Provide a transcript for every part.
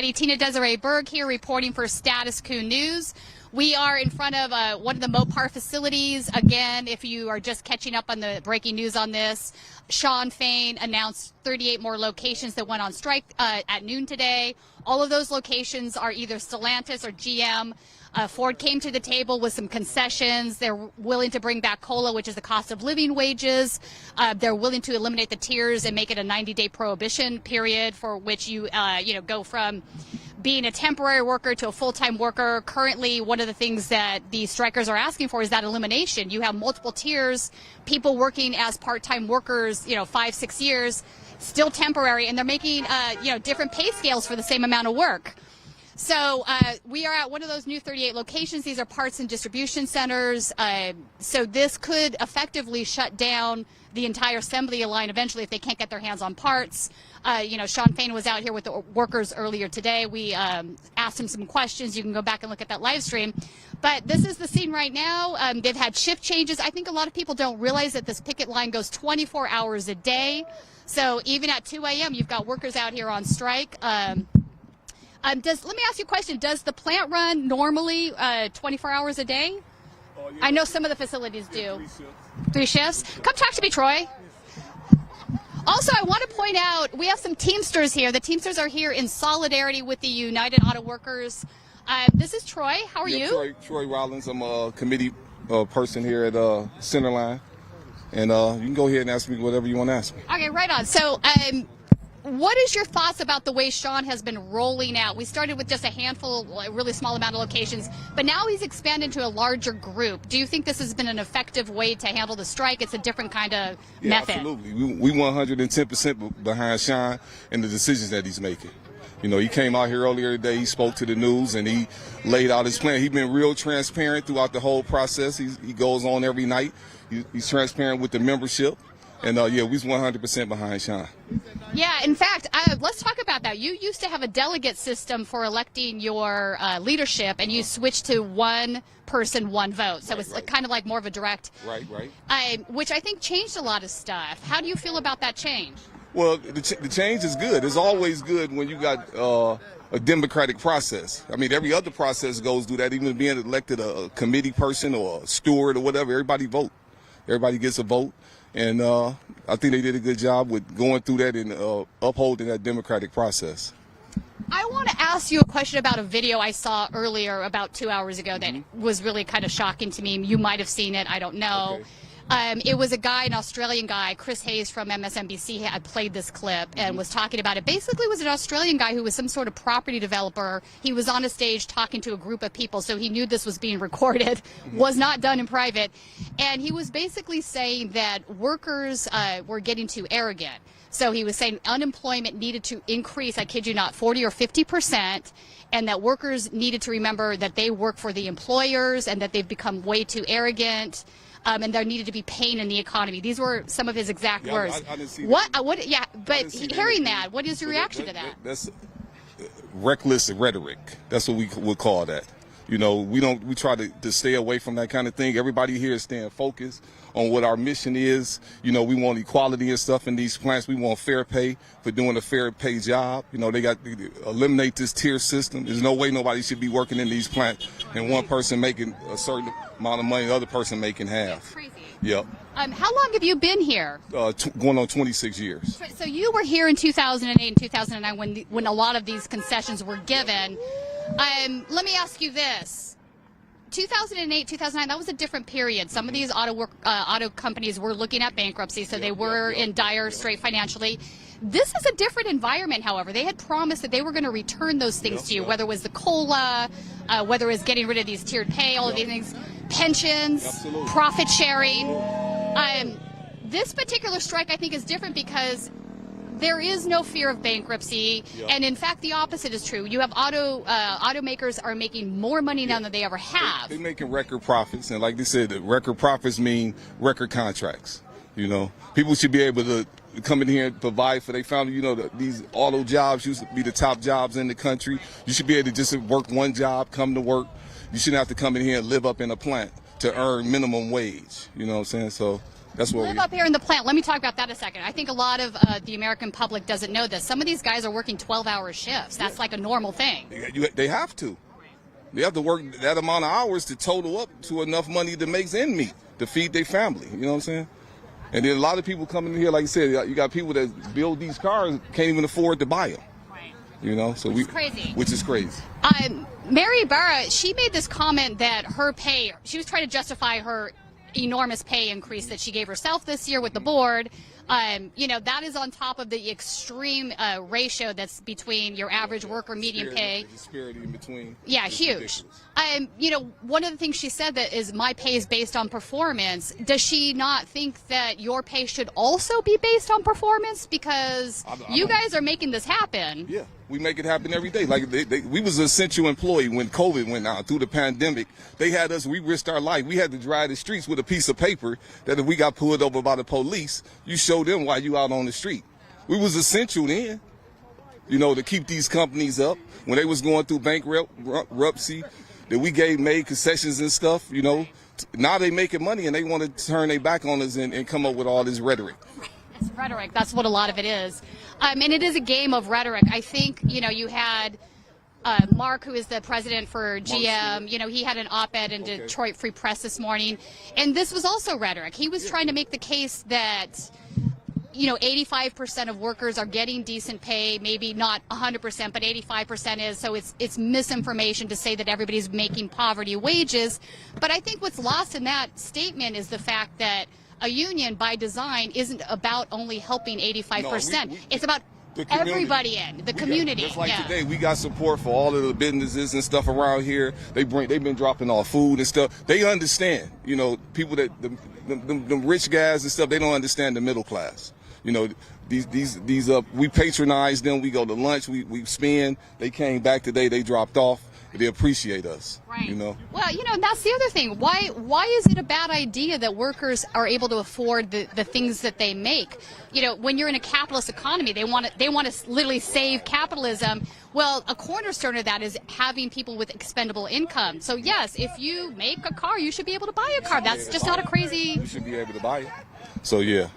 Tina Desiree Berg here reporting for Status Coup News. We are in front of one of the Mopar facilities. Again, if you are just catching up on the breaking news on this, Shawn Fain announced 38 more locations that went on strike at noon today. All of those locations are either Stellantis or GM. Ford came to the table with some concessions. They're willing to bring back COLA, which is the cost of living wages. They're willing to eliminate the tiers and make it a 90-day prohibition period for which you go from being a temporary worker to a full-time worker. Currently, one of the things that the strikers are asking for is that elimination. You have multiple tiers, people working as part-time workers, 5-6 years, still temporary, and they're making, different pay scales for the same amount of work. So we are at one of those new 38 locations. These are parts and distribution centers. So this could effectively shut down the entire assembly line eventually if they can't get their hands on parts. Shawn Fain was out here with the workers earlier today. We asked him some questions. You can go back and look at that live stream. But this is the scene right now. They've had shift changes. I think a lot of people don't realize that this picket line goes 24 hours a day. So even at 2 a.m., you've got workers out here on strike. Let me ask you a question. Does the plant run normally 24 hours a day? Yeah. I know some of the facilities do. 3 shifts. Come talk to me, Troy. Also, I want to point out, we have some Teamsters here. The Teamsters are here in solidarity with the United Auto Workers. This is Troy. How are you? Troy Rollins. I'm a committee person here at Centerline. And you can go ahead and ask me whatever you want to ask me. Okay, right on. So, what is your thoughts about the way Shawn has been rolling out? We started with just a handful, a really small amount of locations, but now he's expanded to a larger group. Do you think this has been an effective way to handle the strike? It's a different kind of method. Absolutely. We 110% behind Shawn and the decisions that he's making. He came out here earlier today, he spoke to the news, and he laid out his plan. He's been real transparent throughout the whole process. He goes on every night. He's transparent with the membership. And, we're 100% behind Shawn. Yeah, in fact, let's talk about that. You used to have a delegate system for electing your leadership, and you switched to one person, one vote. So it's kind of like more of a direct. Right. Which I think changed a lot of stuff. How do you feel about that change? Well, the change is good. It's always good when you got a democratic process. I mean, every other process goes through that. Even being elected a committee person or a steward or whatever, everybody vote. Everybody gets a vote. And I think they did a good job with going through that and upholding that democratic process. I want to ask you a question about a video I saw earlier about 2 hours ago that was really kind of shocking to me. You might have seen it. I don't know. Okay. It was a guy, an Australian guy, Chris Hayes from MSNBC, had played this clip and was talking about it. Basically, it was an Australian guy who was some sort of property developer. He was on a stage talking to a group of people, so he knew this was being recorded, was not done in private. And he was basically saying that workers were getting too arrogant. So he was saying unemployment needed to increase, I kid you not, 40 or 50%, and that workers needed to remember that they work for the employers and that they've become way too arrogant. And there needed to be pain in the economy. These were some of his exact words. I didn't see that. Yeah, but hearing that, what is your reaction to that? That's reckless rhetoric. That's what we would call that. We try to stay away from that kind of thing. Everybody here is staying focused on what our mission is. We want equality and stuff in these plants. We want fair pay for doing a fair pay job. They got to eliminate this tier system. There's no way nobody should be working in these plants and one person making a certain amount of money, the other person making half. That's crazy. Yep. How long have you been here? Going on 26 years. So you were here in 2008 and 2009 when a lot of these concessions were given. Let me ask you this. 2008, 2009, that was a different period. Some of these auto companies were looking at bankruptcy, so they were in dire strait financially. This is a different environment, however. They had promised that they were going to return those things to you, whether it was the COLA, whether it was getting rid of these tiered pay, all of these things, pensions, profit sharing. This particular strike, I think, is different because there is no fear of bankruptcy, and in fact, the opposite is true. You have automakers are making more money now than they ever have. They're making record profits, and like they said, record profits mean record contracts. People should be able to come in here and provide for their family. These auto jobs used to be the top jobs in the country. You should be able to just work one job, come to work. You shouldn't have to come in here and live up in a plant to earn minimum wage. You know what I'm saying? So That's what live up here in the plant. Let me talk about that a second. I think a lot of the American public doesn't know this. Some of these guys are working 12-hour shifts. That's like a normal thing. They have to. They have to work that amount of hours to total up to enough money to make ends meet, to feed their family. You know what I'm saying? And then a lot of people coming in here, like you said, you got people that build these cars, can't even afford to buy them. Right. You know, so Which is crazy. Which is crazy. Mary Barra, she made this comment that her pay, she was trying to justify her enormous pay increase that she gave herself this year with the board. That is on top of the extreme ratio that's between your average worker median pay. The disparity in between. Yeah, huge. One of the things she said that is my pay is based on performance. Does she not think that your pay should also be based on performance? Because you guys are making this happen. Yeah, we make it happen every day. Like we was an essential employee when COVID went out through the pandemic. They had us. We risked our life. We had to drive the streets with a piece of paper that if we got pulled over by the police, you show them why you out on the street. We was essential then, to keep these companies up when they was going through bankruptcy. That we made concessions and stuff. Now they making money and they want to turn their back on us and come up with all this rhetoric. It's rhetoric. That's what a lot of it is. And it is a game of rhetoric. I think, you had Mark, who is the president for GM, he had an op-ed in Detroit Free Press this morning. And this was also rhetoric. He was trying to make the case that 85% of workers are getting decent pay, maybe not 100%, but 85% is. So it's misinformation to say that everybody's making poverty wages. But I think what's lost in that statement is the fact that a union by design isn't about only helping 85%. It's about everybody in the community. Just like today, we got support for all of the businesses and stuff around here. They've been dropping off food and stuff. They understand, people that the rich guys and stuff. They don't understand the middle class. These we patronize them. We go to lunch. We spend. They came back today. They dropped off. They appreciate us. Right. Well, that's the other thing. Why is it a bad idea that workers are able to afford the things that they make? When you're in a capitalist economy, they want to literally save capitalism. Well, a cornerstone of that is having people with expendable income. So yes, if you make a car, you should be able to buy a car. That's just not a crazy. You should be able to buy it. So yeah.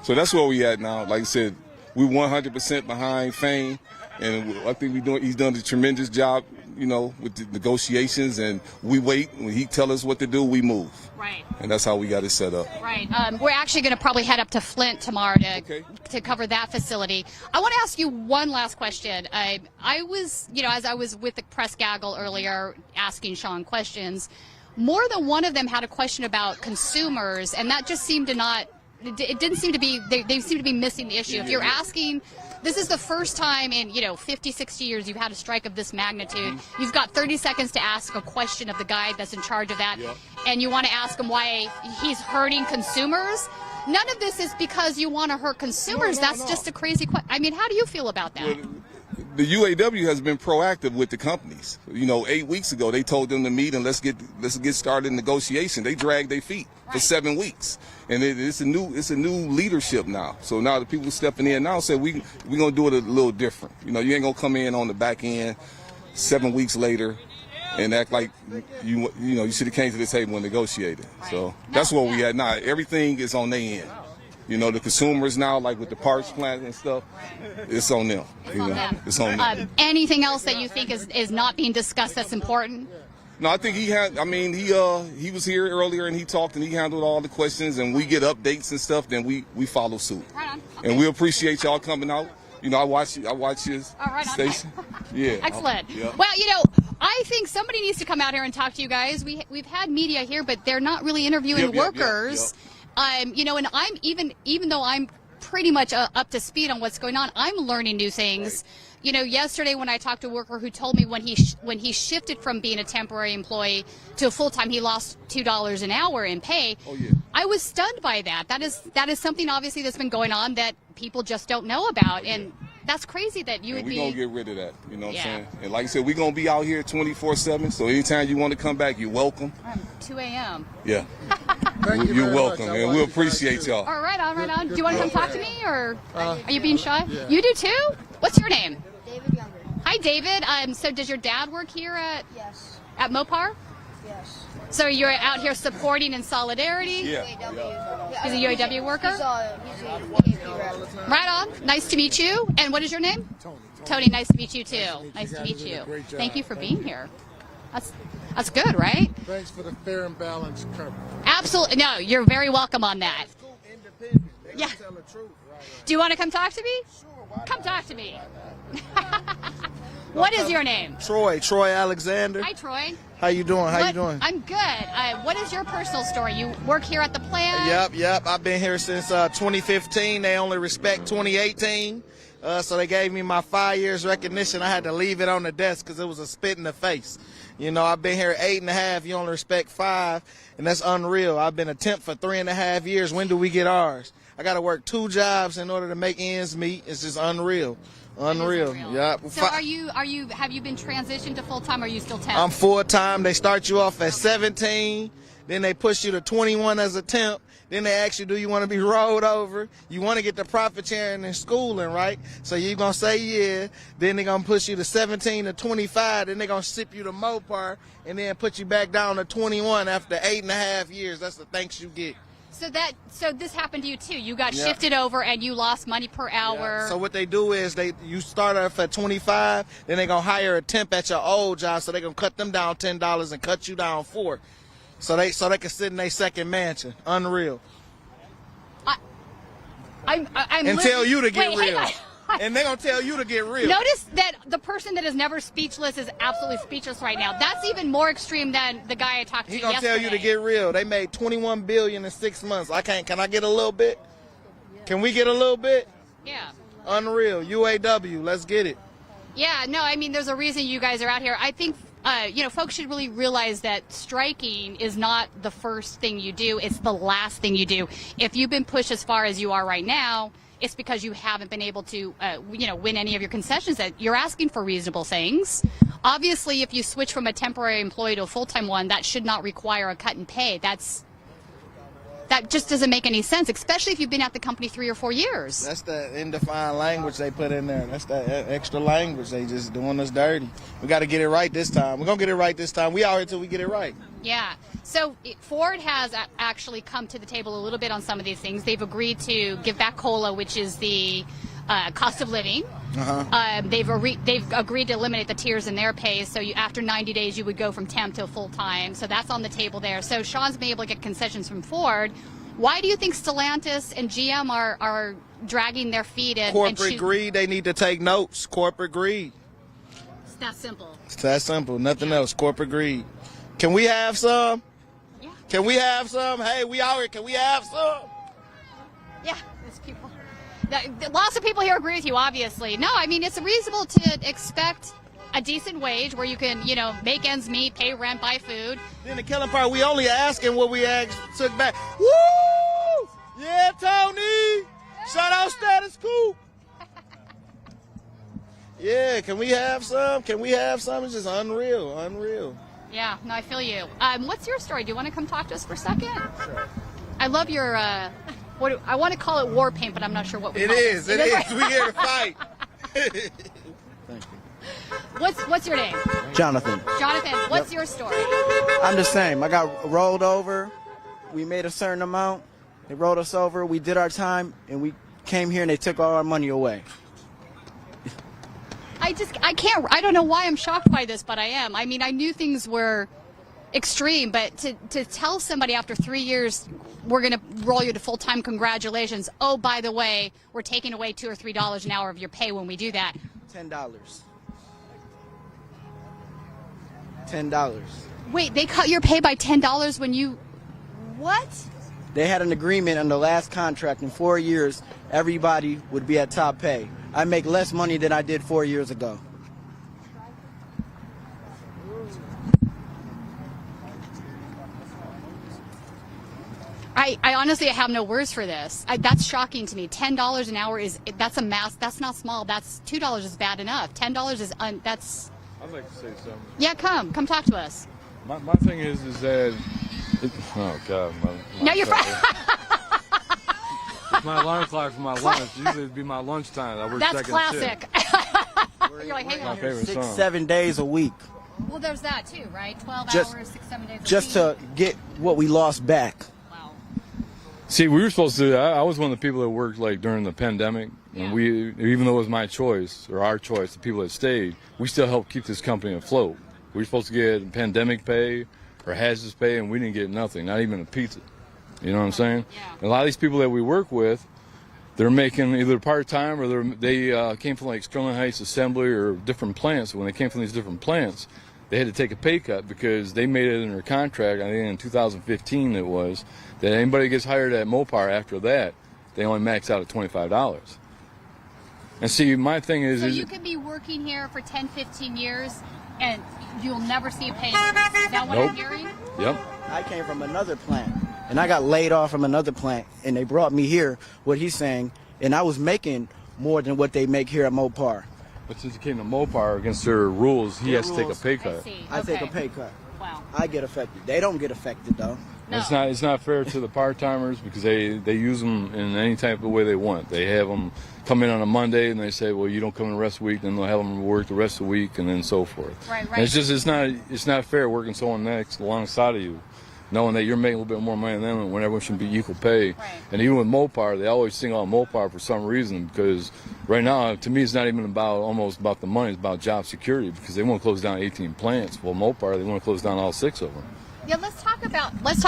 So that's where we at now. Like I said, we 100% behind Fane, and I think he's done a tremendous job, with the negotiations, and we wait. When he tell us what to do, we move. Right. And that's how we got it set up. Right. We're actually going to probably head up to Flint tomorrow to cover that facility. I want to ask you one last question. I was, as I was with the press gaggle earlier asking Sean questions, more than one of them had a question about consumers, and that just seemed to not. It didn't seem to be, they seem to be missing the issue. If you're asking, this is the first time in, 50, 60 years you've had a strike of this magnitude. You've got 30 seconds to ask a question of the guy that's in charge of that, and you want to ask him why he's hurting consumers. None of this is because you want to hurt consumers. That's just a crazy question. I mean, how do you feel about that? Well, the UAW has been proactive with the companies. 8 weeks ago, they told them to meet and let's get started in negotiation. They dragged their feet for 7 weeks, and it's a new leadership now. So now the people stepping in now say we're gonna do it a little different. You ain't gonna come in on the back end 7 weeks later and act like you should have came to the table and negotiated. Right. So that's where we at now. Everything is on their end. The consumers now, like with the parts plant and stuff, it's on them. It's on them. Anything else that you think is not being discussed that's important? No, I think he was here earlier and he talked and he handled all the questions, and we get updates and stuff, then we follow suit. Right on. Okay. And we appreciate y'all coming out. I watch his station. Yeah. Excellent. Well, I think somebody needs to come out here and talk to you guys. We've had media here, but they're not really interviewing workers. And I'm even though I'm pretty much up to speed on what's going on, I'm learning new things. Right. Yesterday when I talked to a worker who told me when he shifted from being a temporary employee to a full-time, he lost $2 an hour in pay. Oh, yeah. I was stunned by that. That is something obviously that's been going on that people just don't know about. And that's crazy that you would be. We're going to get rid of that. You know what I'm saying? And like I said, we're going to be out here 24/7. So anytime you want to come back, you're welcome. 2 a.m. Yeah. You're welcome. And we appreciate y'all. All right, on. Do you want to come talk to me, or are you being shy? Yeah. You do too? What's your name? David Younger. Hi, David. So does your dad work here at Yes. Mopar? Yes. So you're out here supporting in solidarity? Yeah. He's a UAW worker? He's a UAW rep. Right on. Nice to meet you. And what is your name? Tony. Tony, nice to meet you too. Nice to meet you. Thank you for being here. That's good, right? Thanks for the fair and balanced coverage. Absolutely. No, you're very welcome on that. Independent. They Yeah. tell the truth. Right. Do you want to come talk to me? Sure. Why Come not? talk to me. What is your name? Troy Alexander. Hi, Troy. How you doing? How What- you doing? I'm good. What is your personal story? You work here at the plant? Yep. I've been here since 2015. They only respect 2018. So they gave me my 5 years recognition. I had to leave it on the desk because it was a spit in the face. You know, I've been here 8.5. You only respect 5, and that's unreal. I've been a temp for 3.5 years. When do we get ours? I got to work 2 jobs in order to make ends meet. It's just unreal. Unreal. Yeah. So have you been transitioned to full time or are you still temp? I'm full time. They start you off at 17, then they push you to 21 as a temp. Then they ask you, do you want to be rolled over? You want to get the profit sharing and schooling, right? So you're going to say yeah. Then they're going to push you to 17 to 25. Then they're going to ship you to Mopar and then put you back down to 21 after 8.5 years. That's the thanks you get. So this happened to you too. You got Yeah. shifted over and you lost money per hour. Yeah. So what they do is you start off at 25, then they're going to hire a temp at your old job, so they're going to cut them down $10 and cut you down $4. So they can sit in their second mansion. Unreal. I'm And tell you to get Wait, hang real. on. And they're going to tell you to get real. Notice that the person that is never speechless is absolutely speechless right now. That's even more extreme than the guy I talked to He going to tell you to yesterday. get real. They made $21 billion in 6 months. Can I get a little bit? Can we get a little bit? Yeah. Unreal. UAW. Let's get it. Yeah, no, I mean, there's a reason you guys are out here. I think, folks should really realize that striking is not the first thing you do. It's the last thing you do. If you've been pushed as far as you are right now, it's because you haven't been able to, win any of your concessions. That you're asking for reasonable things. Obviously, if you switch from a temporary employee to a full-time one, that should not require a cut in pay. That just doesn't make any sense, especially if you've been at the company 3 or 4 years. That's the indefined language they put in there. That's that extra language. They just doing us dirty. We got to get it right this time. We're going to get it right this time. We out here till we get it right. Yeah. So Ford has actually come to the table a little bit on some of these things. They've agreed to give back COLA, which is the cost of living. They've agreed to eliminate the tiers in their pay. So after 90 days, you would go from temp to full time. So that's on the table there. So Sean's been able to get concessions from Ford. Why do you think Stellantis and GM are dragging their feet in? Corporate greed. They need to take notes. Corporate greed. It's that simple. It's that simple. Nothing else. Corporate greed. Can we have some? Yeah. Can we have some? Hey, we out here. Can we have some? Yeah, there's people. Lots of people here agree with you, obviously. No, I mean, it's reasonable to expect a decent wage where you can, make ends meet, pay rent, buy food. Then the killing part, we only asking what we took back. Woo! Yeah, Tony! Shout out Status Coup! Yeah, can we have some? Can we have some? It's just unreal. Yeah, no, I feel you. What's your story? Do you want to come talk to us for a second? Sure. I love your, I want to call it war paint, but I'm not sure what we It call is. it. We here to fight. Thank you. What's your name? Jonathan. Jonathan, what's your story? I'm the same. I got rolled over. We made a certain amount. They rolled us over. We did our time, and we came here, and they took all our money away. I don't know why I'm shocked by this, but I am. I mean, I knew things were extreme, but to tell somebody after 3 years, we're going to roll you to full-time, congratulations. Oh, by the way, we're taking away $2 or $3 an hour of your pay when we do that. $10. $10. Wait, they cut your pay by $10 when you... What? They had an agreement on the last contract. In 4 years, everybody would be at top pay. I make less money than I did 4 years ago. I honestly have no words for this. That's shocking to me. $10 an hour that's a mass. That's not small. That's $2 is bad enough. $10 is that's. I'd like to say something. Yeah, come talk to us. My thing is that oh god, No, you're fine. It's my alarm clock for my lunch. Usually it'd be my lunchtime. I work That's second classic. shift. You're like, hang My on. favorite 6, song. 7 days a week. Well, there's that too, right? 12 Just- hours, 6-7 days. a just week. to get what we lost back. Wow. See, we were supposed to. I was one of the people that worked like during the pandemic, Yeah. and even though it was my choice or our choice, the people that stayed, we still helped keep this company afloat. We were supposed to get pandemic pay or hazardous pay, and we didn't get nothing, not even a pizza. You know what I'm saying? Yeah. And a lot of these people that we work with, they're making either part-time or they came from like Sterling Heights Assembly or different plants. When they came from these different plants, they had to take a pay cut because they made it in their contract, I think in 2015 it was, that anybody gets hired at Mopar after that, they only max out at $25. And see, my thing is... So you could be working here for 10, 15 years and you'll never see a pay increase. Is that what I'm Nope. hearing? Yep. I came from another plant, and I got laid off from another plant, and they brought me here, what he's saying, and I was making more than what they make here at Mopar. But since he came to Mopar against their rules, he Their has to take a rules. pay I cut. see. I take a Okay. pay cut. Wow. I get affected. They don't get affected, though. No. It's not fair to the part-timers because they use them in any type of way they want. They have them come in on a Monday and they say, well, you don't come in the rest of the week, then they'll have them work the rest of the week and then so forth. Right, And it's not fair working someone next alongside of you, knowing that you're making a little bit more money than them and when everyone should be equal pay. Right. And even with Mopar, they always sing on Mopar for some reason because right now, to me, it's not even almost about the money, it's about job security because they want to close down 18 plants. Well, Mopar, they want to close down all 6 of them. Yeah, let's talk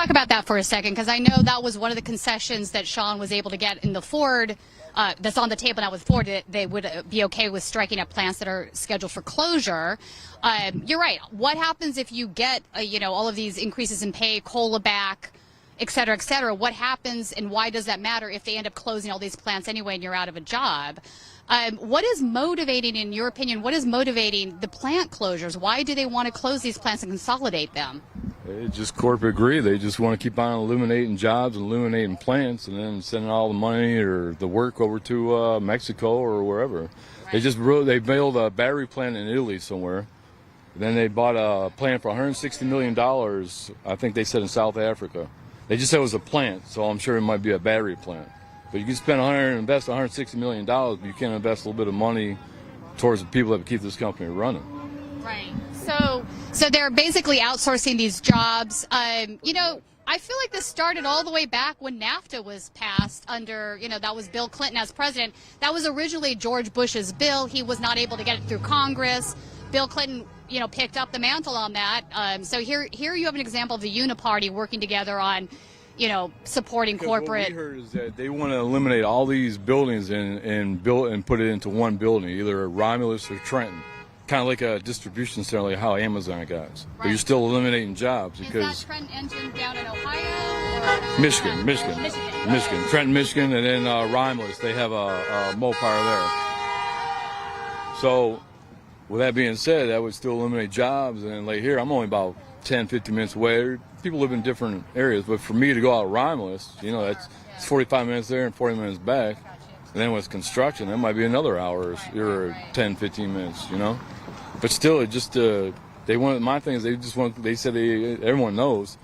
about that for a second because I know that was one of the concessions that Sean was able to get in the Ford that's on the table now with Ford. That they would be okay with striking up plants that are scheduled for closure. You're right. What happens if you get all of these increases in pay, COLA back, et cetera, et cetera? What happens and why does that matter if they end up closing all these plants anyway and you're out of a job? What is motivating, in your opinion, what is motivating the plant closures? Why do they want to close these plants and consolidate them? It's just corporate greed. They just want to keep on eliminating jobs and eliminating plants and then sending all the money or the work over to Mexico or wherever. Right. They built a battery plant in Italy somewhere. Then they bought a plant for $160 million, I think they said in South Africa. They just said it was a plant, so I'm sure it might be a battery plant. But you can spend invest $160 million, but you can't invest a little bit of money towards the people that keep this company running. Right. So they're basically outsourcing these jobs. I feel like this started all the way back when NAFTA was passed under, that was Bill Clinton as president. That was originally George Bush's bill. He was not able to get it through Congress. Bill Clinton, picked up the mantle on that. So here you have an example of the Uniparty working together on, supporting corporate. What we heard is that they want to eliminate all these buildings and build and put it into one building, either Romulus or Trenton. Kind of like a distribution center, like how Amazon got. But you're still eliminating jobs because Is that Trent engine down in Ohio? Or? Michigan, Trenton, Michigan, and then Romulus. They have a Mopar there. So, with that being said, that would still eliminate jobs. And like here, I'm only about 10, 15 minutes away. People live in different areas, but for me to go out Romulus, it's 45 minutes there and 40 minutes back. And then with construction, that might be another hour or 10, 15 minutes, But still, it just my thing is everyone knows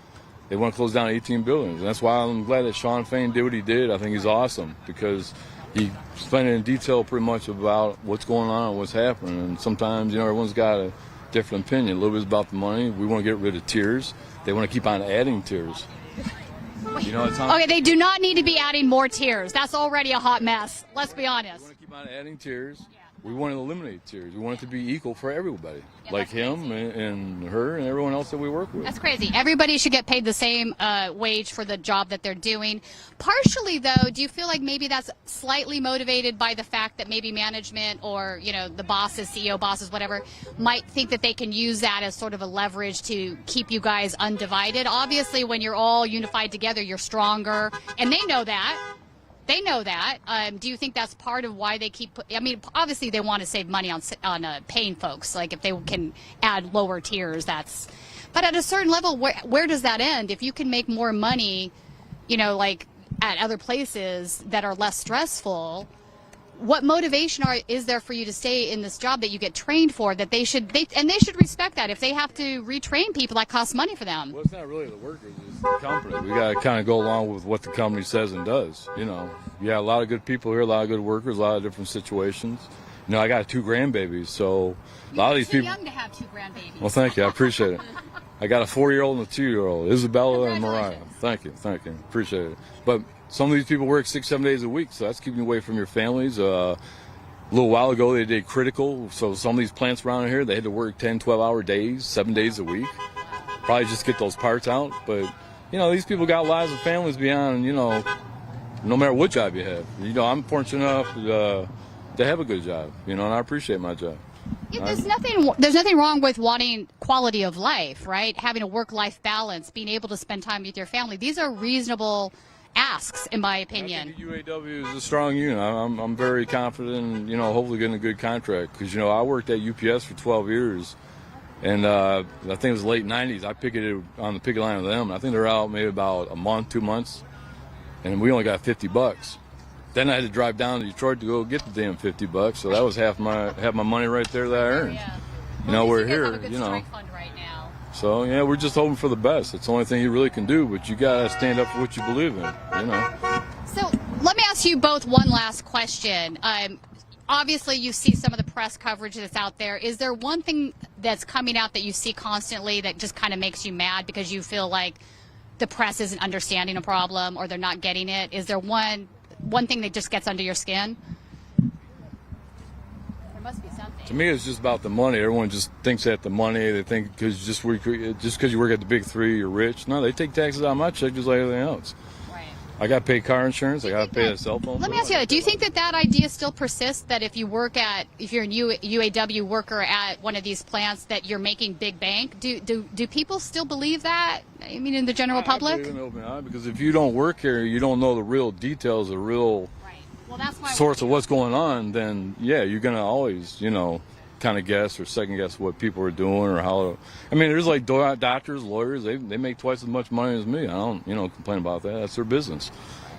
they want to close down 18 buildings. And that's why I'm glad that Sean Fain did what he did. I think he's awesome because he explained in detail pretty much about what's going on and what's happening. And sometimes, everyone's got a different opinion. A little bit about the money. We want to get rid of tiers. They want to keep on adding tiers. Okay, they do not need to be adding more tiers. That's already a hot mess. Let's be honest. We want to keep on adding tiers. We want to eliminate tiers. We want it to be equal for everybody, Yeah, like that's him and her and everyone else that we work with. That's crazy. Everybody should get paid the same wage for the job that they're doing. Partially, though, do you feel like maybe that's slightly motivated by the fact that maybe management or, the bosses, CEO bosses, whatever, might think that they can use that as sort of a leverage to keep you guys undivided? Obviously, when you're all unified together, you're stronger, and they know that. Do you think that's part of why they keep? Obviously they want to save money on paying folks. Like if they can add lower tiers, But at a certain level, where does that end? If you can make more money, like at other places that are less stressful, what motivation is there for you to stay in this job that you get trained for? That they should respect that. If they have to retrain people, that costs money for them. Well, it's not really the workers, it's the company. We got to kind of go along with what the company says and does. A lot of good people here, a lot of good workers, a lot of different situations. you know, I got 2 grandbabies, so a lot of these people. You're too young to have 2 grandbabies. Well, thank you. I appreciate it. I got a 4-year-old and a 2-year-old, Isabella and Mariah. Congratulations. Thank you. Appreciate it. But some of these people work 6-7 days a week, so that's keeping you away from your families. A little while ago, they did critical, so some of these plants around here, they had to work 10, 12-hour days, 7 days a week. Probably just get those parts out. But, you know, these people got lives and families beyond, you know, no matter what job you have. You know, I'm fortunate enough to have a good job, you know, and I appreciate my job. Yeah, there's nothing wrong with wanting quality of life, right? Having a work-life balance, being able to spend time with your family. These are reasonable asks, in my opinion. I think the UAW is a strong union. I'm very confident in, you know, hopefully getting a good contract. Because, you know, I worked at UPS for 12 years. And I think it was late 90s. I picketed on the picket line with them. I think they're out maybe about a month, 2 months. And we only got $50. Then I had to drive down to Detroit to go get the damn $50. So that was half my money right there that I earned. Yeah. You know, Well, we're you guys have here, a good you know. strike fund right now. So, yeah, we're just hoping for the best. It's the only thing you really can do, but you got to stand up for what you believe in, you know. So let me ask you both one last question. Obviously, you see some of the press coverage that's out there. Is there one thing that's coming out that you see constantly that just kind of makes you mad because you feel like the press isn't understanding a problem or they're not getting it? Is there one thing that just gets under your skin? There must be something. To me, it's just about the money. Everyone just thinks that the money, they think because just because you work at the big 3, you're rich. No, they take taxes out of my check just like everything else. Right. I got to pay car insurance. I got to pay a cell phone. Let me bill. ask you, do you think that idea still persists, that if you're a UAW worker at one of these plants, that you're making big bank? Do people still believe that? I mean, in the general public? I believe in open eye, because if you don't work here, you don't know the real details, the real Well, that's why source of what's going on, then, yeah, you're going to always, you know, kind of guess or second guess what people are doing or how. I mean, there's like doctors, lawyers, they make twice as much money as me. I don't, you know, complain about that. That's their business.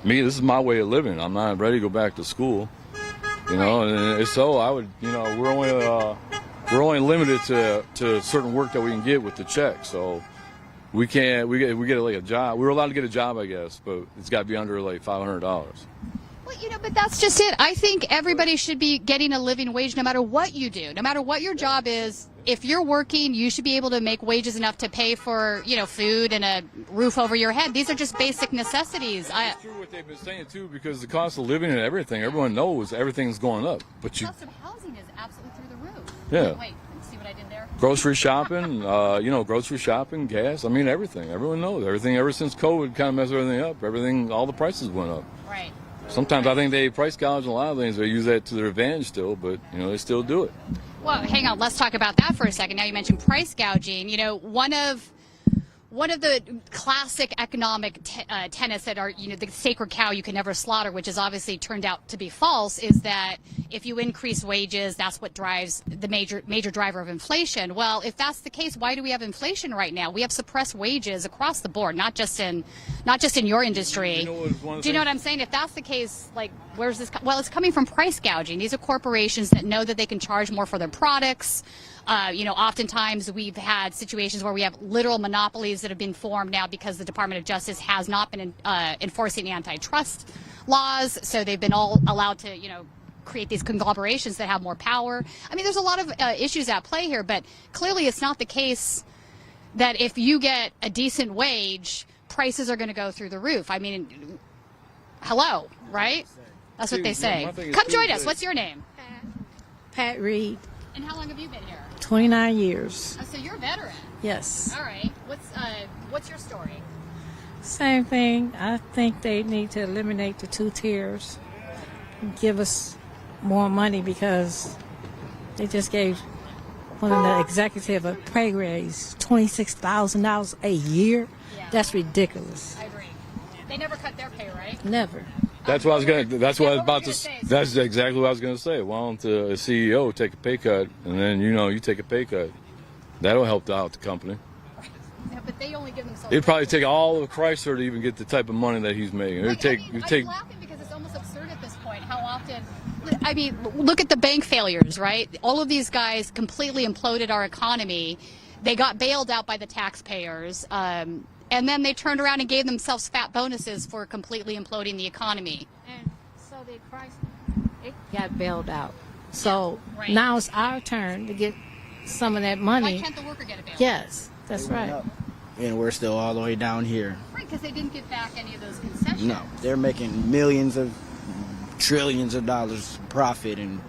Me, this is my way of living. I'm not ready to go back to school, you know, and so I would, you know, we're only limited to certain work that we can get with the check. So we get like a job. We're allowed to get a job, I guess, but it's got to be under like $500. Well, you know, but that's just it. I think everybody should be getting a living wage no matter what you do, no matter what your job is. If you're working, you should be able to make wages enough to pay for, you know, food and a roof over your head. These are just basic necessities. It's true what they've been saying, too, because the cost of living and everything, everyone knows everything's going up. But the cost of housing is absolutely through the roof. Yeah. Wait, see what I did there? Grocery shopping, grocery shopping, gas, I mean, everything. Everyone knows. Everything ever since COVID kind of messed everything up. All the prices went up. Right. Sometimes I think they price gouge a lot of things. They use that to their advantage still, but, you know, they still do it. Well, hang on. Let's talk about that for a second. Now you mentioned price gouging. You know, one of the classic economic tenets that are, you know, the sacred cow you can never slaughter, which has obviously turned out to be false, is that if you increase wages, that's what drives the major driver of inflation. Well, if that's the case, why do we have inflation right now? We have suppressed wages across the board, not just in your industry. You know Do you know what I'm saying? If that's the case, like, where's this? Well, it's coming from price gouging. These are corporations that know that they can charge more for their products. You know, oftentimes we've had situations where we have literal monopolies that have been formed now because the Department of Justice has not been enforcing antitrust laws. So they've been all allowed to, you know, create these conglomerations that have more power. I mean, there's a lot of issues at play here, but clearly it's not the case that if you get a decent wage, prices are going to go through the roof. I mean, hello, right? That's what they say. Come join us. What's your name? Pat Reed, And how long have you been here? 29 years. Oh, so you're a veteran. Yes. All right. What's your story? Same thing. I think they need to eliminate the 2 tiers and give us more money, because they just gave one of the executive a pay raise, $26,000 a year. Yeah. That's ridiculous. I agree. They never cut their pay, right? Never. That's what I was going to. That's what I was about to. say? That's exactly what I was going to say. Why don't a CEO take a pay cut, and then you take a pay cut? That'll help out the company. No, but they only give themselves. It'd probably take all of Chrysler to even get the type of money that he's making. I'm laughing because it's almost absurd at this point. How often? I mean, look at the bank failures, right? All of these guys completely imploded our economy. They got bailed out by the taxpayers. And then they turned around and gave themselves fat bonuses for completely imploding the economy. And so it got bailed out. So right. now it's our turn to get some of that money. Why can't the worker get it back? Yes, that's right. And we're still all the way down here. Right, because they didn't get back any of those concessions. No, they're making millions of trillions of dollars profit, and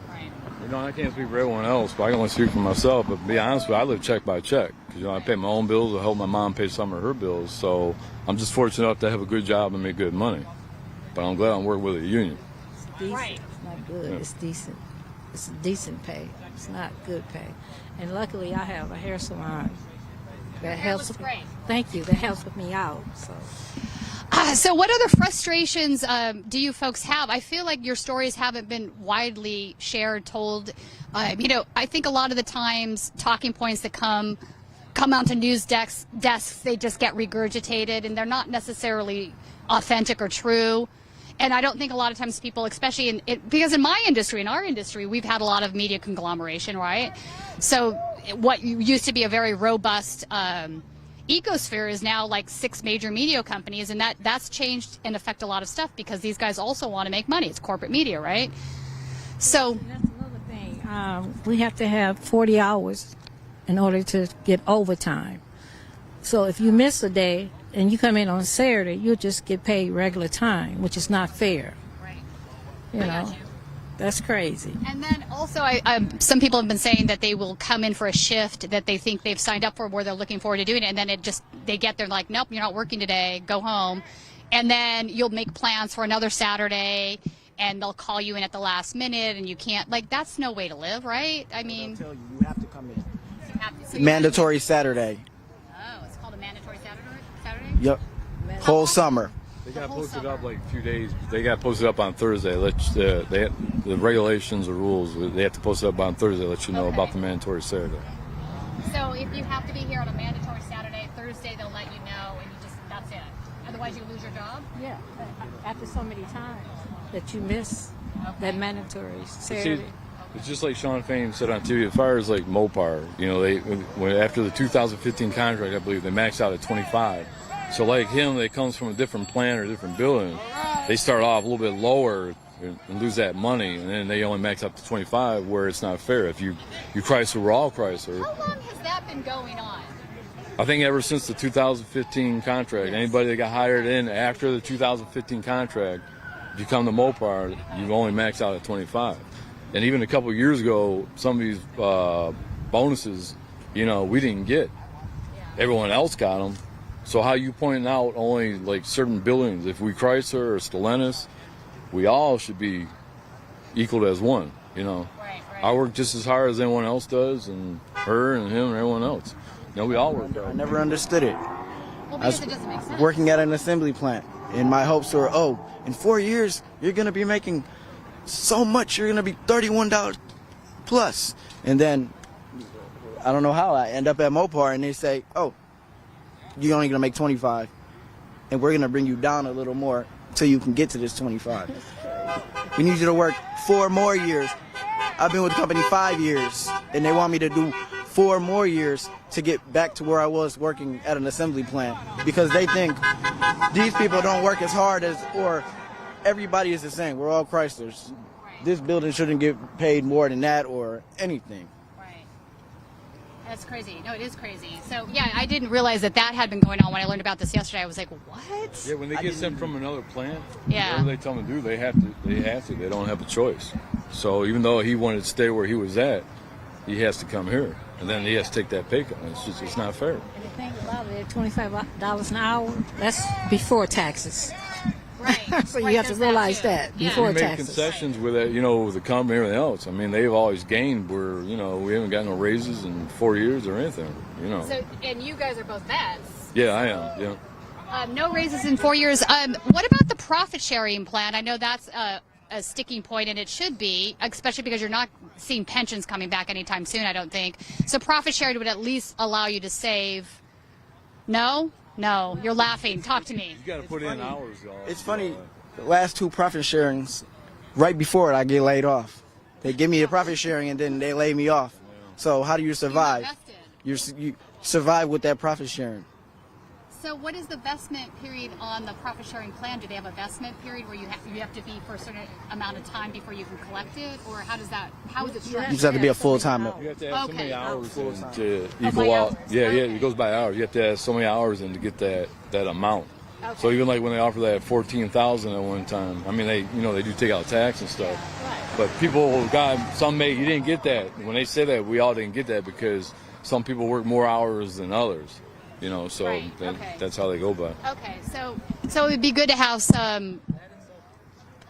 Right. You know, I can't speak for everyone else, but I can only speak for myself. But to be honest with you, I live check by check. Because, you know, I pay my own bills. I help my mom pay some of her bills. So I'm just fortunate enough to have a good job and make good money. But I'm glad I'm working with a union. It's decent. Right. It's not good. Yeah. It's decent. It's decent pay. It's not good pay. And luckily, I have a hair salon that helps. looks great. Thank you. That helps with me out. So what other frustrations do you folks have? I feel like your stories haven't been widely shared, told. You know, I think a lot of the times talking points that come onto news desks, they just get regurgitated, and they're not necessarily authentic or true. And I don't think a lot of times people, especially because in my industry, in our industry, we've had a lot of media conglomeration, right? So what used to be a very robust ecosphere is now like 6 major media companies, and that's changed and affect a lot of stuff because these guys also want to make money. It's corporate media, right? So And that's another thing. We have to have 40 hours in order to get overtime. So if you miss a day and you come in on Saturday, you'll just get paid regular time, which is not fair. right. You I got know, you. that's crazy. And then also, some people have been saying that they will come in for a shift that they think they've signed up for, where they're looking forward to doing it, and then they get there like, nope, you're not working today, go home. And then you'll make plans for another Saturday, and they'll call you in at the last minute, and you can't, like, that's no way to live, right? I mean, they'll tell you have to come in. you have to, so you Mandatory Saturday. Oh, it's called a mandatory Saturday? Yep. Whole summer. They got whole posted summer. up like a few days. They got posted up on Thursday. The regulations or rules, they have to post it up on Thursday. Let you know Okay. about the mandatory Saturday. So if you have to be here on a mandatory Saturday, Thursday, they'll let you know, and that's it. Otherwise, you lose your job? Yeah, after so many times that you miss that mandatory See, Saturday. it's just like Sean Fain said on TV. As far as like Mopar, you know, after the 2015 contract, I believe they maxed out at 25. So like him, they comes from a different plant or different building. They start off a little bit lower and lose that money, and then they only max up to 25, where it's not fair. If you Chrysler, we're all Chrysler. How long has that been going on? I think ever since the 2015 contract, anybody that got hired in after the 2015 contract, if you come to Mopar, you only max out at 25. And even a couple of years ago, some of these bonuses, you know, we didn't get. Everyone else got them. So how you pointing out only like certain buildings? If we Chrysler or Stellantis, we all should be equal as one. You know, Right. I work just as hard as anyone else does, and her and him and everyone else. You know, we all work I hard. never understood it. Well, I was because it doesn't make sense. working at an assembly plant, and my hopes were, oh, in 4 years, you're going to be making so much. You're going to be $31 plus. And then, I don't know how, I end up at Mopar, and they say, oh, you're only going to make 25. And we're going to bring you down a little more till you can get to this 25. We need you to work 4 more years. I've been with the company 5 years, and they want me to do 4 more years to get back to where I was working at an assembly plant, because they think these people don't work as hard as, or everybody is the same. We're all Chryslers. This building shouldn't get paid more than that or anything. Right. That's crazy. No, it is crazy. So, yeah, I didn't realize that had been going on. When I learned about this yesterday, I was like, what? Yeah, when they get sent from another plant, Yeah. whatever they tell them to do, they have to. They don't have a choice. So even though he wanted to stay where he was at, he has to come here, and then he has to take that pay cut. It's not fair. And the thing about it, $25 an hour, that's before taxes. Right. So Right, you have to there's realize too. that Yeah. before We make taxes. concessions with that, you know, with the company and everything else. I mean, they've always gained. Where we haven't got no raises in 4 years or anything. You know. So, and you guys are both vets. Yeah, I am. Yeah. No raises in 4 years. What about the profit sharing plan? I know that's a sticking point, and it should be, especially because you're not seeing pensions coming back anytime soon, I don't think. So profit sharing would at least allow you to save. No, you're laughing. Talk to me. You got to put in hours, y'all. It's funny, the last 2 profit sharings, right before it, I get laid off. They give me the profit sharing, and then they lay me off. So how do you survive? invested. You survive with that profit sharing. So what is the vestment period on the profit sharing plan? Do they have a vestment period where you have to be for a certain amount of time before you can collect it, or how is it structured? You just have to be a full-time. You have to have so many hours in Full-time. to by equal out. hours. Yeah, Okay. it goes by hours. You have to have so many hours in to get that amount. Okay. So even like when they offer that 14,000 at one time, I mean they do take out tax and stuff. But people you didn't get that. When they say that, we all didn't get that because some people work more hours than others. So Right, okay. that's how they go by. Okay, so it would be good to have some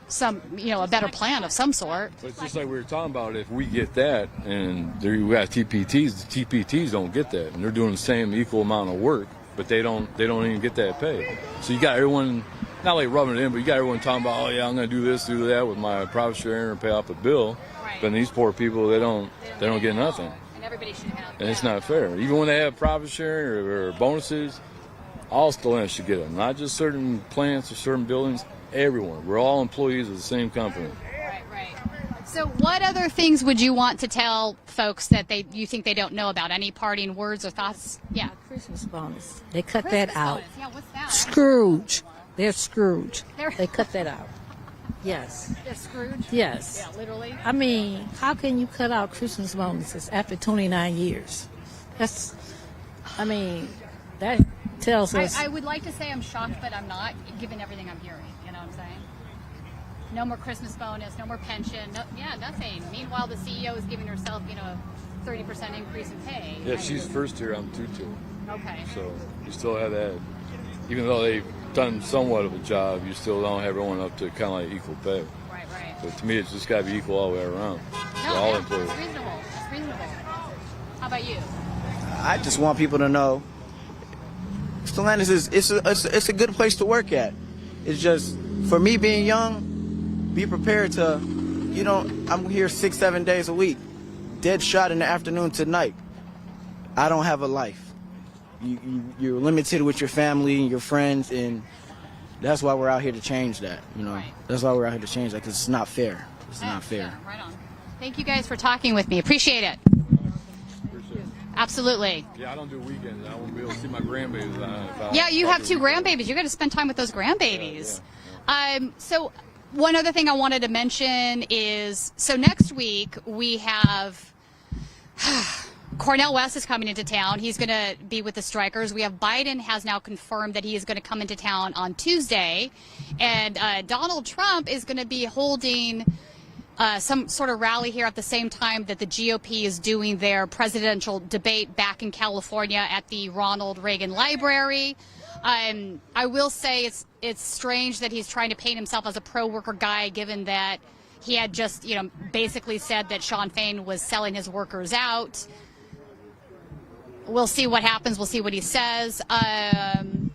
a better plan of some sort. But it's just like we were talking about, if we get that and we got TPTs, the TPTs don't get that, and they're doing the same equal amount of work, but they don't even get that pay. So you got everyone, not like rubbing it in, but you got everyone talking about, oh yeah, I'm going to do this, do that with my profit sharing and pay off a bill. Right. But these poor people, they don't get nothing. And everybody should have. And it's not fair. Even when they have profit sharing or bonuses, all Stellantis should get them. Not just certain plants or certain buildings, everyone. We're all employees of the same company. Right. So what other things would you want to tell folks that you think they don't know about? Any parting words or thoughts? Yeah. Christmas bonus. They cut Christmas that out. bonus. Yeah, what's that? Scrooge. They're Scrooge. They're- They cut that out. Yes. Yeah, Scrooge? Yes. Yeah, literally. I mean, how can you cut out Christmas bonuses after 29 years? That tells us. I would like to say I'm shocked, but I'm not, given everything I'm hearing. You know what I'm saying? No more Christmas bonus, no more pension, nothing. Meanwhile, the CEO is giving herself, a 30% increase in pay. Yeah, she's first tier, I'm 2-tier. Okay. So you still have that. Even though they've done somewhat of a job, you still don't have everyone up to kind of like equal pay. Right. So to me, it's just got to be equal all the way around. For all employees. That's reasonable. That's reasonable. How about you? I just want people to know Stellantis it's a good place to work at. It's just, for me being young, be prepared to, I'm here 6-7 days a week, dead shot in the afternoon to night. I don't have a life. You're limited with your family and your friends, and that's why we're out here to change that. Right. That's why we're out here to change that, because it's not fair. It's not fair. Yeah, right on. Thank you guys for talking with me. Appreciate it. Absolutely. Yeah, I don't do weekends. I won't be able to see my grandbabies. Yeah, you have 2 grandbabies. You're going to spend time with those grandbabies. So one other thing I wanted to mention is, so next week we have Cornel West is coming into town. He's going to be with the strikers. We have Biden has now confirmed that he is going to come into town on Tuesday. And Donald Trump is going to be holding some sort of rally here at the same time that the GOP is doing their presidential debate back in California at the Ronald Reagan Library. I will say it's strange that he's trying to paint himself as a pro-worker guy, given that he had just, basically said that Shawn Fain was selling his workers out. We'll see what happens. We'll see what he says. Honestly,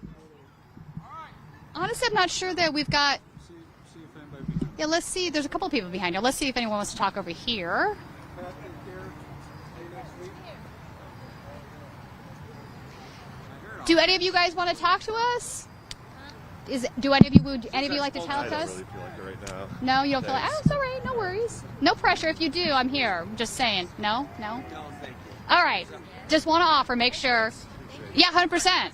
I'm not sure that we've got... Yeah, let's see. There's a couple of people behind you. Let's see if anyone wants to talk over here. Do any of you guys want to talk to us? Would any of you like to talk to us? I don't really feel like it right now. No, you don't feel like, it's all right, no worries. No pressure. If you do, I'm here. I'm just saying. No? All right. Just want to offer, make sure. Yeah, 100%.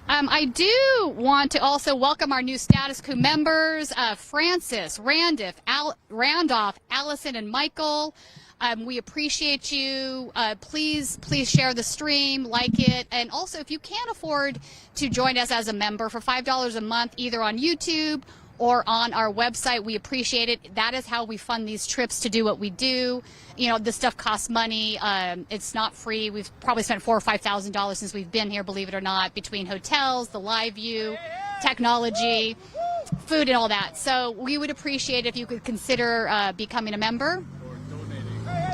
I do want to also welcome our new Status Coup members, Francis, Randolph, Allison, and Michael. We appreciate you. Please share the stream, like it. And also, if you can't afford to join us as a member for $5 a month, either on YouTube or on our website, we appreciate it. That is how we fund these trips to do what we do. This stuff costs money. It's not free. We've probably spent $4,000 or $5,000 since we've been here, believe it or not, between hotels, the live view, technology, food, and all that. So we would appreciate if you could consider becoming a member.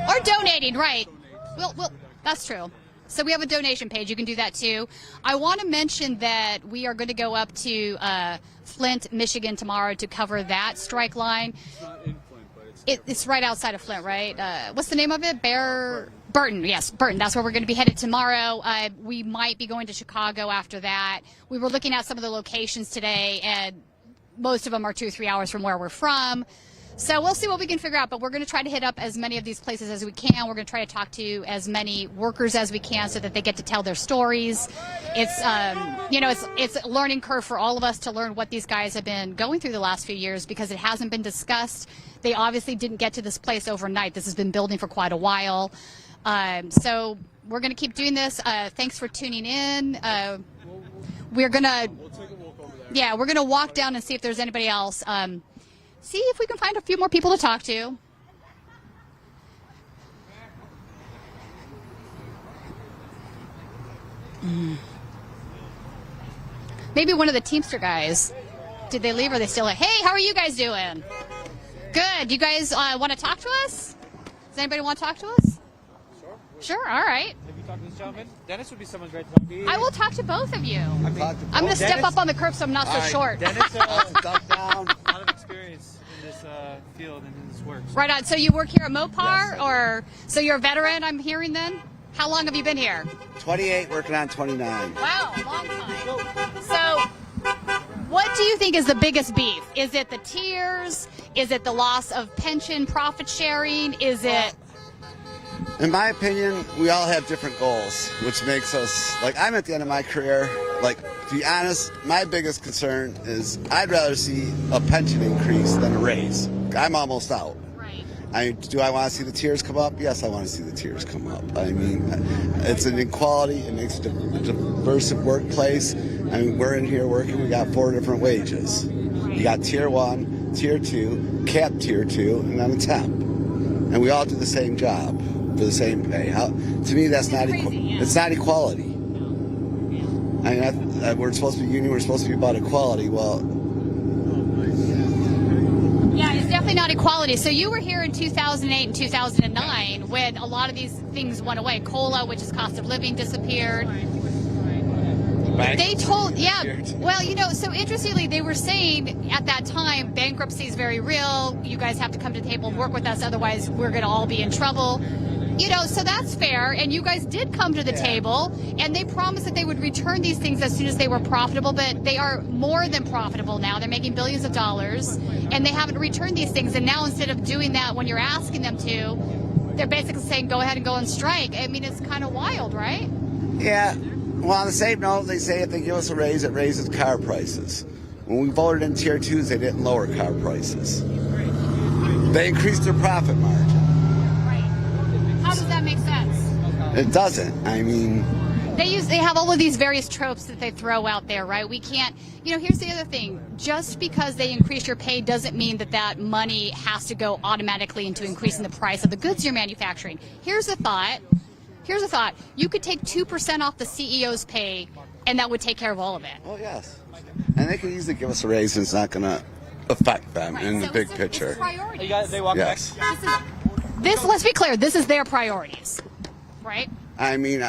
Or donating, right. Well, that's true. So we have a donation page. You can do that, too. I want to mention that we are going to go up to Flint, Michigan tomorrow to cover that strike line. It's not in Flint, but It's right outside of Flint, right? What's the name of it? Burton, yes, Burton. That's where we're going to be headed tomorrow. We might be going to Chicago after that. We were looking at some of the locations today, and most of them are 2 or 3 hours from where we're from. So we'll see what we can figure out, but we're going to try to hit up as many of these places as we can. We're going to try to talk to as many workers as we can so that they get to tell their stories. It's, it's a learning curve for all of us to learn what these guys have been going through the last few years because it hasn't been discussed. They obviously didn't get to this place overnight. This has been building for quite a while. So we're going to keep doing this. Thanks for tuning in. We're going to walk down and see if there's anybody else. See if we can find a few more people to talk to. Maybe one of the Teamster guys. Did they leave or are they still like, hey, how are you guys doing? Good. You guys want to talk to us? Does anybody want to talk to us? Sure, all right. Have you talked to this gentleman? Dennis would be someone great to talk to. I will talk to both of you. I'm going to Dennis, step up on the curb so I'm not so short. Dennis duck down. A lot of experience in this field and in this work. So. Right on. So you work here at Mopar, Yes, or so you're a veteran, I'm hearing then? How long have you been here? 28, working on 29. Wow, long time. So what do you think is the biggest beef? Is it the tiers? Is it the loss of pension profit sharing? Is it... In my opinion, we all have different goals, which makes us, like, I'm at the end of my career. Like, to be honest, my biggest concern is I'd rather see a pension increase than a raise. I'm almost out. Right. Do I want to see the tiers come up? Yes, I want to see the tiers come up. I mean, it's an equality. It makes a diverse workplace. I mean, we're in here working. We got 4 different wages. You got tier 1, tier 2, cap tier 2, and then a temp. And we all do the same job for the same pay. To me, that's not it's not equality. I mean, we're supposed to be union. We're supposed to be about equality. Well, yeah, it's definitely not equality. So you were here in 2008 and 2009 when a lot of these things went away. COLA, which is cost of living, disappeared. They told, well, so interestingly, they were saying at that time, bankruptcy is very real. You guys have to come to the table and work with us. Otherwise, we're going to all be in trouble. So that's fair. And you guys did come to the table, and they promised that they would return these things as soon as they were profitable. But they are more than profitable now. They're making billions of dollars, and they haven't returned these things. And now instead of doing that when you're asking them to, they're basically saying, go ahead and go on strike. I mean, it's kind of wild, right? yeah. Well, on the same note, they say if they give us a raise, it raises car prices. When we voted in tier 2s, they didn't lower car prices. They increased their profit margin. Right. How does that make sense? It doesn't. I mean, they have all of these various tropes that they throw out there, right? We can't, here's the other thing. Just because they increase your pay doesn't mean that money has to go automatically into increasing the price of the goods you're manufacturing. Here's a thought. You could take 2% off the CEO's pay, and that would take care of all of it. oh, yes. And they can easily give us a raise, and it's not going to affect them in the big picture. Priorities. They walk Yes. back. Let's be clear, this is their priorities, right? I mean,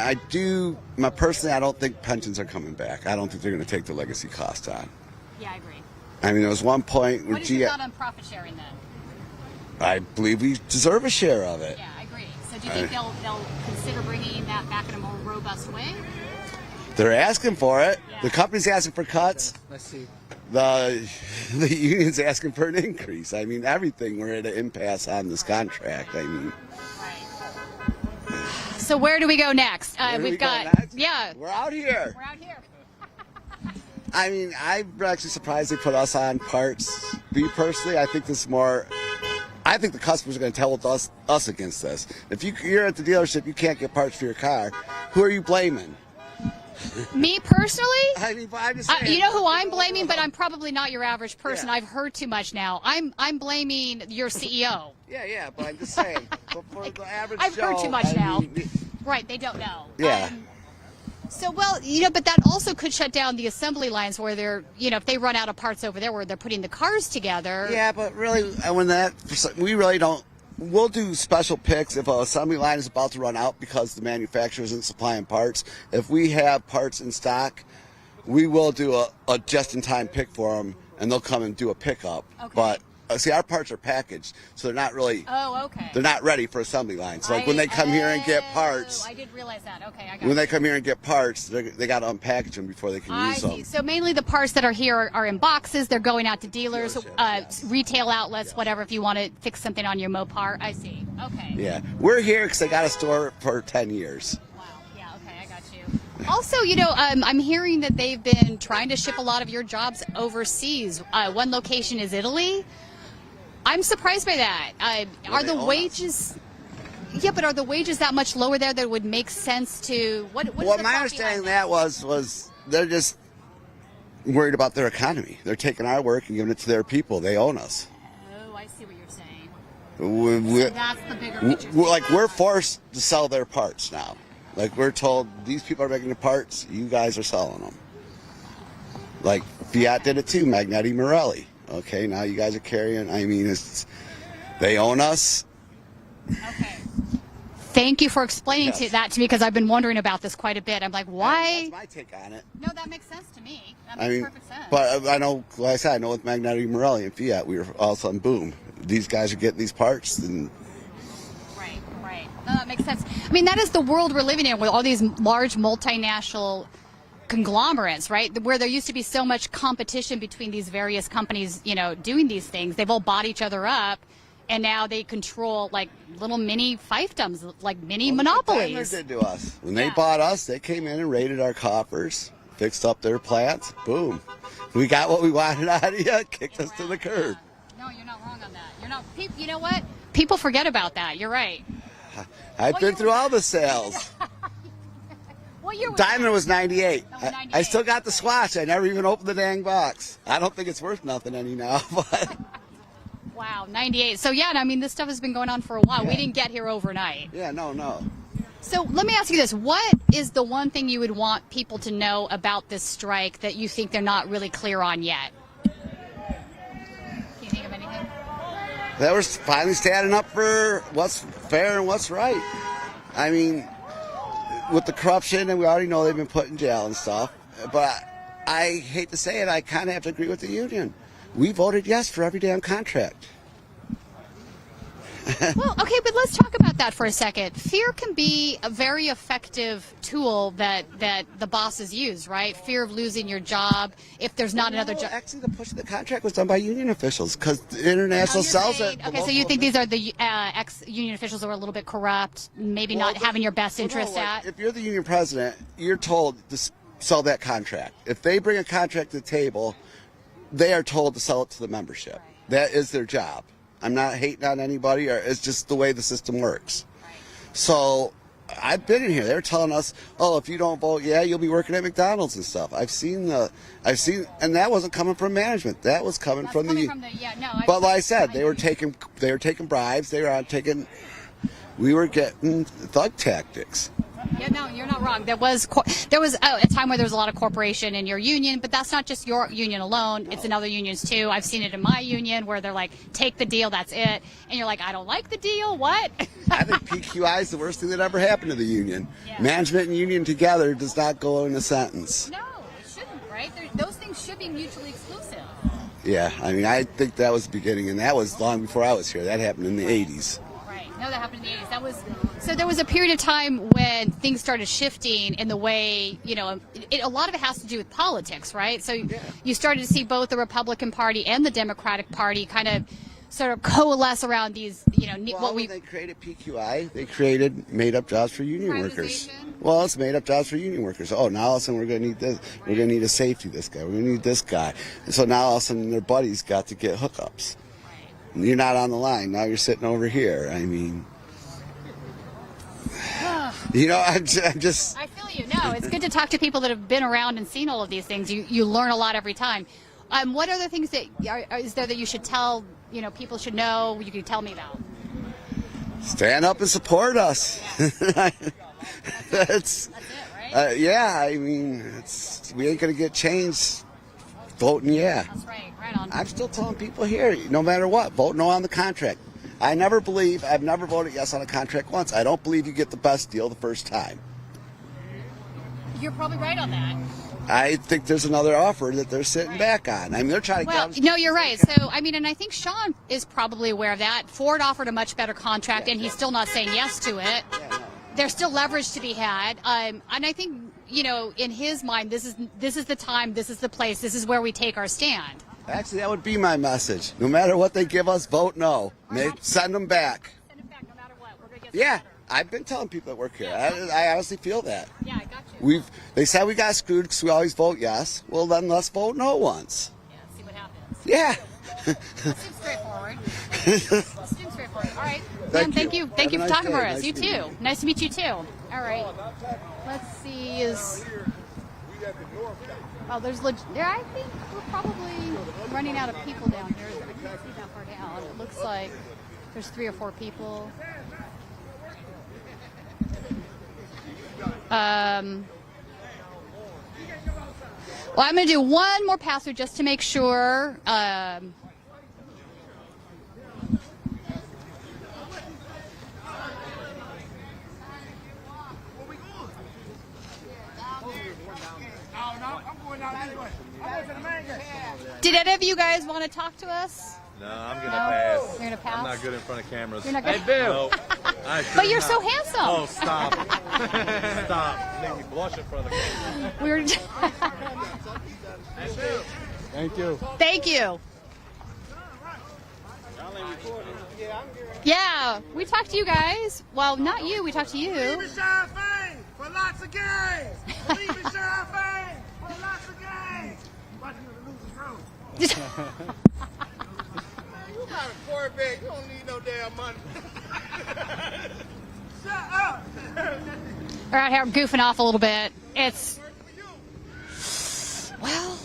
personally, I don't think pensions are coming back. I don't think they're going to take the legacy cost on. Yeah, I agree. I mean, there was one point where What is your thought on profit sharing then? I believe we deserve a share of it. Yeah, I agree. So do you think they'll consider bringing that back in a more robust way? They're asking for it. Yeah. The company's asking for cuts. Let's see. The union's asking for an increase. I mean, everything. We're at an impasse on this contract. I mean, So where do we go next? where do We've we go got, next? yeah. We're out here. We're out here. I mean, I'm actually surprised they put us on parts. Me personally, I think this is more. I think the customers are going to tell with us against this. If you're at the dealership, you can't get parts for your car. Who are you blaming? Me personally? I mean, I'm just saying. You know who I'm blaming, but I'm probably not your average person. Yeah. I've heard too much now. I'm blaming your CEO. Yeah, but I'm just saying. But for the average I've heard Joe, too much I now. mean, Right, they don't know. Yeah. But that also could shut down the assembly lines where they're, if they run out of parts over there where they're putting the cars together. Yeah, but really, we really don't. We'll do special picks if an assembly line is about to run out because the manufacturer isn't supplying parts. If we have parts in stock, we will do a just-in-time pick for them, and they'll come and do a pickup. Okay. But see, our parts are packaged, so they're not really. Oh, okay. They're not ready for assembly lines. Like when they come here and get parts. I didn't realize that. Okay, I got When they come here and get parts, they got to unpackage them before they can use them. So mainly the parts that are here are in boxes. They're going out to dealers, Yes. retail outlets, whatever. If you want to fix something on your Mopar, I see. Okay. Yeah, we're here because they got a store for 10 years. Wow. Yeah. Okay, I got you. Also, I'm hearing that they've been trying to ship a lot of your jobs overseas. One location is Italy. I'm surprised by that. Are the wages? Yeah, but are the wages that much lower there that it would make sense to? Well, my understanding that was they're just worried about their economy. They're taking our work and giving it to their people. They own us. Oh, I see what you're saying. So that's the bigger picture. We're forced to sell their parts now. Like we're told, these people are making the parts. You guys are selling them. Like Fiat did it too. Magneti Marelli. Okay, now you guys are carrying. I mean, they own us. Okay. Thank you for explaining that to me because I've been wondering about this quite a bit. I'm like, why? That's my take on it. No, that makes sense to me. That makes perfect sense. But I know, like I said, I know with Magneti Marelli and Fiat, we were all of a sudden, boom, these guys are getting these parts. And right. No, that makes sense. I mean, that is the world we're living in with all these large multinational conglomerates, right? Where there used to be so much competition between these various companies, doing these things. They've all bought each other up. And now they control like little mini fiefdoms, like mini monopolies. What did to us. When they bought us, they came in and raided our coffers, fixed up their plants. Boom. We got what we wanted out of you, kicked us to the curb. No, you're not wrong on that. You're not. You know what? People forget about that. You're right. I've been through all the sales. What year was Diamond was 98. Oh, 98. I still got the swatch. I never even opened the dang box. I don't think it's worth nothing any now, but... Wow, 98. So, yeah, I mean, this stuff has been going on for a while. Yeah. We didn't get here overnight. Yeah, no. So let me ask you this. What is the one thing you would want people to know about this strike that you think they're not really clear on yet? Can you think of anything? That we're finally standing up for what's fair and what's right. I mean, with the corruption, and we already know they've been put in jail and stuff, but I hate to say it, I kind of have to agree with the union. We voted yes for every damn contract. Well, okay, but let's talk about that for a second. Fear can be a very effective tool that the bosses use, right? Fear of losing your job if there's not another job. Actually, the push of the contract was done by union officials because the international sells it. Okay, so you think these are the ex-union officials who are a little bit corrupt, maybe not having your best interest at? If you're the union president, you're told to sell that contract. If they bring a contract to the table, they are told to sell it to the membership. Right. That is their job. I'm not hating on anybody, or it's just the way the system works. Right. So I've been in here. They're telling us, oh, if you don't vote, you'll be working at McDonald's and stuff. I've seen, and that wasn't coming from management. That was coming from the. But like I said, they were taking bribes. We were getting thug tactics. Yeah, no, you're not wrong. There was a time where there was a lot of corporation in your union, but that's not just your union alone. It's in other unions too. I've seen it in my union where they're like, take the deal, that's it. And you're like, I don't like the deal, what? I think PQI is the worst thing that ever happened to the union. Yeah. Management and union together does not go in a sentence. No, it shouldn't, right? Those things should be mutually exclusive. Yeah, I mean, I think that was the beginning, and that was long before I was here. That happened in the 80s. No, that happened in the 80s. So there was a period of time when things started shifting in the way, a lot of it has to do with politics, right? So you started to see both the Republican Party and the Democratic Party kind of sort of coalesce around these, when they created PQI, they made up jobs for union workers. Well, it's made up jobs for union workers. Oh, now all of a sudden we're going to need this. We're going to need a safety, this guy. We're going to need this guy. And so now all of a sudden their buddies got to get hookups. You're not on the line. Now you're sitting over here. I mean, I'm just... I feel you. No, it's good to talk to people that have been around and seen all of these things. You learn a lot every time. What other things is there that you should tell, people should know, you can tell me about? Stand up and support us. Yeah. That's it, right? I mean, we ain't going to get changed voting yeah. That's right. Right on. I'm still telling people here, no matter what, vote no on the contract. I've never voted yes on a contract once. I don't believe you get the best deal the first time. You're probably right on that. I think there's another offer that they're sitting back on. I mean, they're trying to Well, get. no, you're right. So, I mean, and I think Sean is probably aware of that. Ford offered a much better contract, and he's still not saying yes to it. Yeah, no. There's still leverage to be had, and I think, you know, in his mind, this is the time, this is the place, this is where we take our stand. Actually, that would be my message. No matter what they give us, vote no. Send them back. Send it back no matter what. We're gonna get Yeah, I've been telling people that work here. I honestly feel that. Yeah, I got you. They said we got screwed because we always vote yes. Well, then let's vote no once. Yeah, see what happens. Yeah. Seems straightforward. Seems straightforward. All right. Thank Thank you. you. Thank you Have for a talking nice for day. us. Nice You to meet too. Nice to meet you too. All right. Let's see. Oh, I think we're probably running out of people down here. I can't see that far down. It looks like there's 3 or 4 people. Well, I'm going to do one more pass through just to make sure. Did any of you guys want to talk to us? No, I'm gonna pass. You're going to pass? I'm not good in front of cameras. You're not good? Hey, Bill. But you're so handsome. Oh, stop. Stop. Make me blush in front of the camera. We were. Thank you. Thank you. Yeah, we talked to you guys. Well, not you. We talked to you. Leave it Sean Fane for lots of games. Leave it Sean Fane for lots of games. Watching the losers road. You got a quarterback. You don't need no damn money. Shut up. We're out here goofing off a little bit. Well,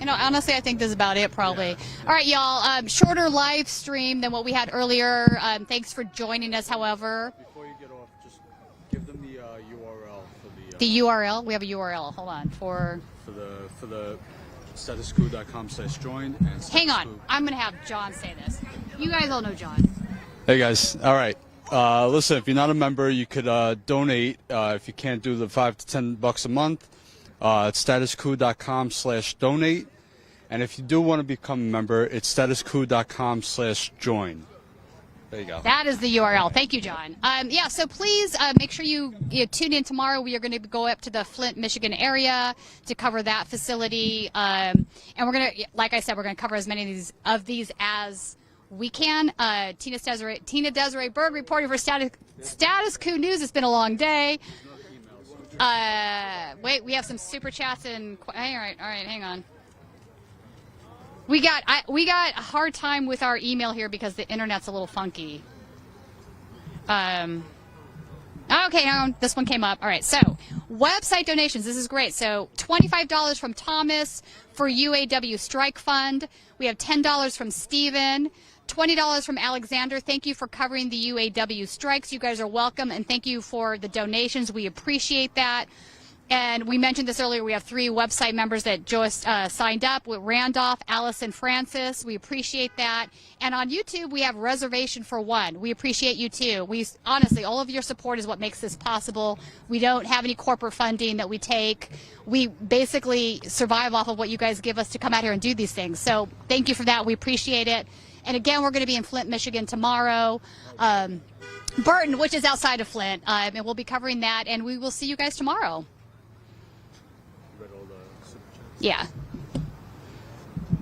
you know, honestly, I think this is about it, probably. All right, y'all. Shorter live stream than what we had earlier. Thanks for joining us, however. Before you get off, just give them the URL for the... The URL? We have a URL. Hold on. For the StatusCoup.com/join. And Hang on. I'm going to have John say this. You guys all know John. Hey, guys. All right. Listen, if you're not a member, you could donate. If you can't do the $5 to $10 a month, it's StatusCoup.com/donate. And if you do want to become a member, it's StatusCoup.com/join. There you go. That is the URL. Thank you, John. Yeah, so please make sure you tune in tomorrow. We are going to go up to the Flint, Michigan area to cover that facility. And we're going to, like I said, we're going to cover as many of these as we can. Tina Desiree Berg reporting for Status Coup News. It's been a long day. Wait, we have some super chats and all right, hang on. We got a hard time with our email here because the internet's a little funky. Okay, this one came up. All right, so website donations. This is great. So $25 from Thomas for UAW Strike Fund. We have $10 from Steven. $20 from Alexander. Thank you for covering the UAW strikes. You guys are welcome, and thank you for the donations. We appreciate that. And we mentioned this earlier. We have 3 website members that just signed up with Randolph, Allison, Francis. We appreciate that. And on YouTube, we have Reservation for One. We appreciate you too. Honestly, all of your support is what makes this possible. We don't have any corporate funding that we take. We basically survive off of what you guys give us to come out here and do these things. So thank you for that. We appreciate it. And again, we're going to be in Flint, Michigan tomorrow. Burton, which is outside of Flint. And we'll be covering that. And we will see you guys tomorrow. Read all the super chats. Yeah.